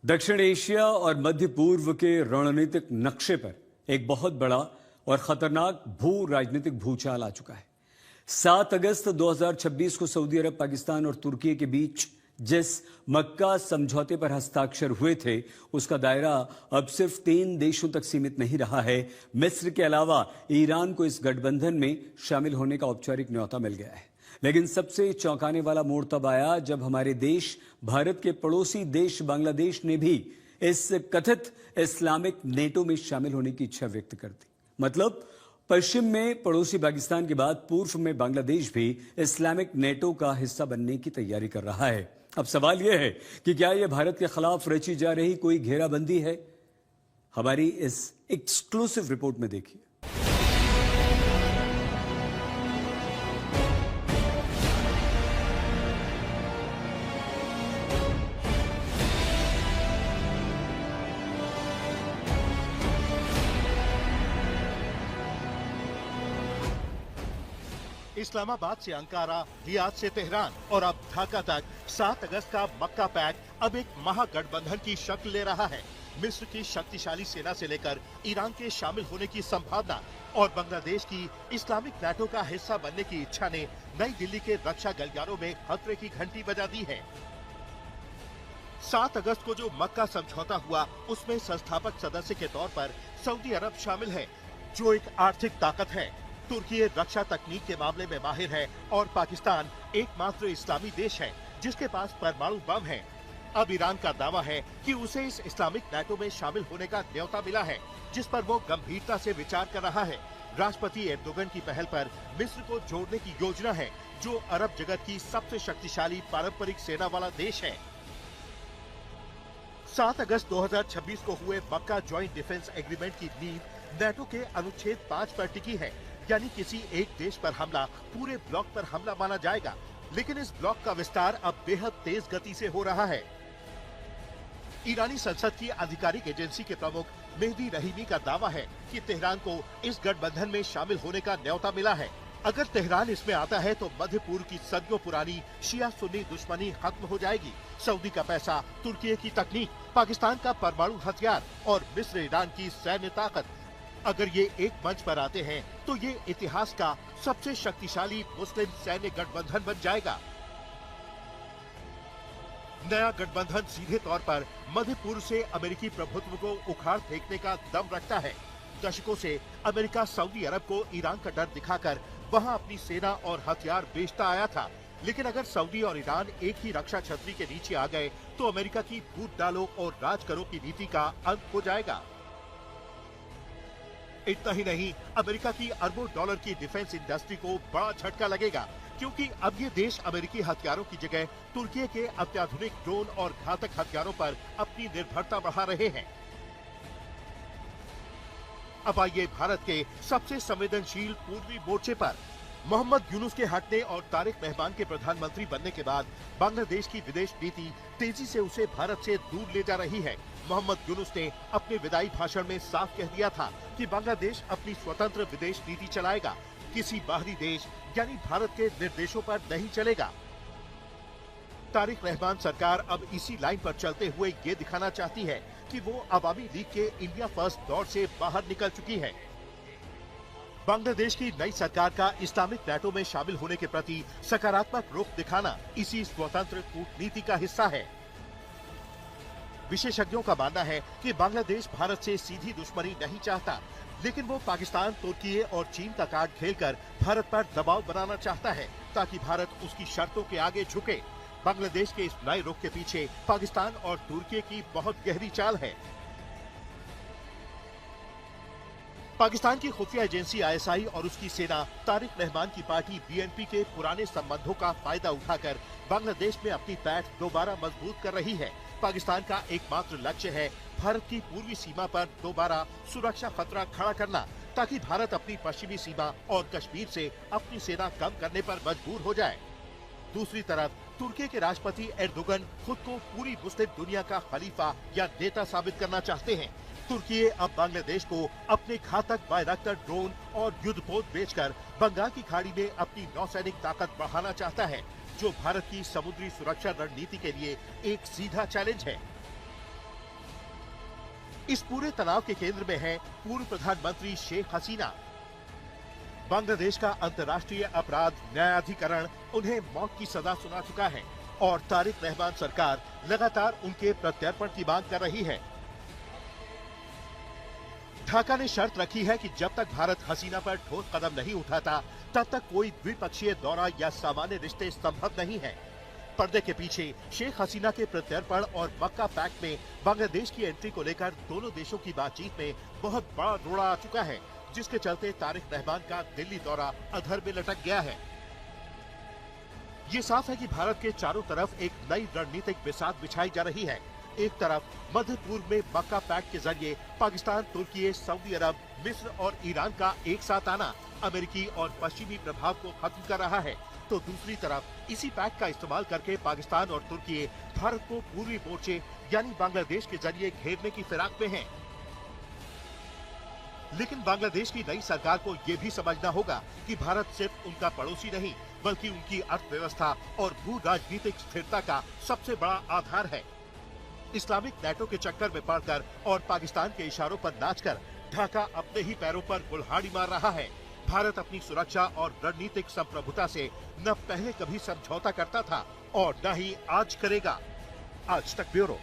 दक्षिण एशिया और मध्य पूर्व के रणनीतिक नक्शे पर एक बहुत बड़ा और खतरनाक भू राजनीतिक भूचाल आ चुका है। 7 अगस्त 2026 को सऊदी अरब, पाकिस्तान और तुर्की के बीच जिस मक्का समझौते पर हस्ताक्षर हुए थे, उसका दायरा अब सिर्फ 3 देशों तक सीमित नहीं रहा है। मिस्र के अलावा ईरान को इस गठबंधन में शामिल होने का औपचारिक न्योता मिल गया है। लेकिन सबसे चौंकाने वाला मोड़ तब आया जब हमारे देश, भारत के पड़ोसी देश बांग्लादेश ने भी इस कथित इस्लामिक नेटो में शामिल होने की इच्छा व्यक्त कर दी। मतलब पश्चिम में पड़ोसी पाकिस्तान के बाद पूर्व में बांग्लादेश भी इस्लामिक नेटो का हिस्सा बनने की तैयारी कर रहा है। अब सवाल यह है कि क्या यह भारत के खिलाफ रची जा रही कोई घेराबंदी है? हमारी इस एक्सक्लूसिव रिपोर्ट में देखिए। इस्लामाबाद से अंकारा, रियाद से तेहरान और अब ढाका तक 7 अगस्त का मक्का पैक्ट अब एक महागठबंधन की शक्ल ले रहा है। मिस्र की शक्तिशाली सेना से लेकर ईरान के शामिल होने की संभावना और बांग्लादेश की इस्लामिक नेटो का हिस्सा बनने की इच्छा ने नई दिल्ली के रक्षा गलियारों में खतरे की घंटी बजा दी है। 7 अगस्त को जो मक्का समझौता हुआ, उसमें संस्थापक सदस्य के तौर पर सऊदी अरब शामिल है, जो एक आर्थिक ताकत है। तुर्की रक्षा तकनीक के मामले में माहिर है और पाकिस्तान एकमात्र इस्लामी देश है जिसके पास परमाणु बम है। अब ईरान का दावा है कि उसे इस इस्लामिक नेटो में शामिल होने का न्योता मिला है, जिस पर वो गंभीरता से विचार कर रहा है। राष्ट्रपति एर्दोगन की पहल पर मिस्र को जोड़ने की योजना है, जो अरब जगत की सबसे शक्तिशाली पारंपरिक सेना वाला देश है। 7 अगस्त 2026 को हुए मक्का ज्वाइंट डिफेंस एग्रीमेंट की नींव नेटो के अनुच्छेद 5 पर टिकी है, यानी किसी एक देश पर हमला पूरे ब्लॉक पर हमला माना जाएगा। लेकिन इस ब्लॉक का विस्तार अब बेहद तेज गति से हो रहा है। ईरानी संसद की आधिकारिक एजेंसी के प्रमुख मेहदी रहीमी का दावा है कि तेहरान को इस गठबंधन में शामिल होने का न्योता मिला है। अगर तेहरान इसमें आता है तो मध्य पूर्व की सदियों पुरानी शिया सुन्नी दुश्मनी खत्म हो जाएगी। सऊदी का पैसा, तुर्की की तकनीक, पाकिस्तान का परमाणु हथियार और मिस्र ईरान की सैन्य ताकत, अगर ये एक मंच पर आते हैं तो ये इतिहास का सबसे शक्तिशाली मुस्लिम सैन्य गठबंधन बन जाएगा। नया गठबंधन सीधे तौर पर मध्य पूर्व से अमेरिकी प्रभुत्व को उखाड़ फेंकने का दम रखता है। दशकों से अमेरिका सऊदी अरब को ईरान का डर दिखाकर वहां अपनी सेना और हथियार बेचता आया था। लेकिन अगर सऊदी और ईरान एक ही रक्षा छतरी के नीचे आ गए तो अमेरिका की फूट डालो और राज करो की नीति का अंत हो जाएगा। इतना ही नहीं, अमेरिका की अरबों डॉलर की डिफेंस इंडस्ट्री को बड़ा झटका लगेगा, क्योंकि अब ये देश अमेरिकी हथियारों की जगह तुर्की के अत्याधुनिक ड्रोन और घातक हथियारों पर अपनी निर्भरता बढ़ा रहे हैं। अब आइए भारत के सबसे संवेदनशील पूर्वी मोर्चे पर। मोहम्मद यूनुस के हटने और तारिक रहमान के प्रधानमंत्री बनने के बाद बांग्लादेश की विदेश नीति तेजी से उसे भारत से दूर ले जा रही है। मोहम्मद यूनुस ने अपने विदाई भाषण में साफ कह दिया था कि बांग्लादेश अपनी स्वतंत्र विदेश नीति चलाएगा, किसी बाहरी देश यानी भारत के निर्देशों पर नहीं चलेगा। तारिक रहमान सरकार अब इसी लाइन पर चलते हुए ये दिखाना चाहती है कि वो अवामी लीग के इंडिया फर्स्ट दौर से बाहर निकल चुकी है। बांग्लादेश की नई सरकार का इस्लामिक नेटो में शामिल होने के प्रति सकारात्मक रुख दिखाना इसी स्वतंत्र कूटनीति का हिस्सा है। विशेषज्ञों का मानना है कि बांग्लादेश भारत से सीधी दुश्मनी नहीं चाहता, लेकिन वो पाकिस्तान, तुर्की और चीन का कार्ड खेलकर भारत पर दबाव बनाना चाहता है ताकि भारत उसकी शर्तों के आगे झुके। बांग्लादेश के इस नए रुख के पीछे पाकिस्तान और तुर्की की बहुत गहरी चाल है। पाकिस्तान की खुफिया एजेंसी आईएसआई और उसकी सेना तारिक रहमान की पार्टी बीएनपी के पुराने संबंधों का फायदा उठाकर बांग्लादेश में अपनी पैठ दोबारा मजबूत कर रही है। पाकिस्तान का एकमात्र लक्ष्य है भारत की पूर्वी सीमा पर दोबारा सुरक्षा खतरा खड़ा करना, ताकि भारत अपनी पश्चिमी सीमा और कश्मीर से अपनी सेना कम करने पर मजबूर हो जाए। दूसरी तरफ तुर्की के राष्ट्रपति एर्दोगन खुद को पूरी मुस्लिम दुनिया का खलीफा या नेता साबित करना चाहते हैं। तुर्की अब बांग्लादेश को अपने घातक बायरक्टर ड्रोन और युद्धपोत बेचकर बंगाल की खाड़ी में अपनी नौसैनिक ताकत बढ़ाना चाहता है, जो भारत की समुद्री सुरक्षा रणनीति के लिए एक सीधा चैलेंज है। इस पूरे तनाव के केंद्र में है पूर्व प्रधानमंत्री शेख हसीना। बांग्लादेश का अंतर्राष्ट्रीय अपराध न्यायाधिकरण उन्हें मौत की सजा सुना चुका है और तारिक रहमान सरकार लगातार उनके प्रत्यर्पण की मांग कर रही है। ढाका ने शर्त रखी है कि जब तक भारत हसीना पर ठोस कदम नहीं उठाता तब तक कोई द्विपक्षीय दौरा या सामान्य रिश्ते संभव नहीं है। पर्दे के पीछे शेख हसीना के प्रत्यर्पण और मक्का पैक्ट में बांग्लादेश की एंट्री को लेकर दोनों देशों की बातचीत में बहुत बड़ा रोड़ा आ चुका है, जिसके चलते तारिक रहमान का दिल्ली दौरा अधर में लटक गया है। ये साफ है कि भारत के चारों तरफ एक नई रणनीतिक बिसात बिछाई जा रही है। एक तरफ मध्य पूर्व में मक्का पैक्ट के जरिए पाकिस्तान, तुर्की, सऊदी अरब, मिस्र और ईरान का एक साथ आना अमेरिकी और पश्चिमी प्रभाव को खत्म कर रहा है, तो दूसरी तरफ इसी पैक्ट का इस्तेमाल करके पाकिस्तान और तुर्की भारत को पूर्वी मोर्चे यानी बांग्लादेश के जरिए घेरने की फिराक में हैं। लेकिन बांग्लादेश की नई सरकार को ये भी समझना होगा कि भारत सिर्फ उनका पड़ोसी नहीं बल्कि उनकी अर्थव्यवस्था और भू राजनीतिक स्थिरता का सबसे बड़ा आधार है। इस्लामिक नेटो के चक्कर में पड़कर और पाकिस्तान के इशारों पर नाचकर ढाका अपने ही पैरों पर कुल्हाड़ी मार रहा है। भारत अपनी सुरक्षा और रणनीतिक संप्रभुता से न पहले कभी समझौता करता था और न ही आज करेगा। आज तक ब्यूरो।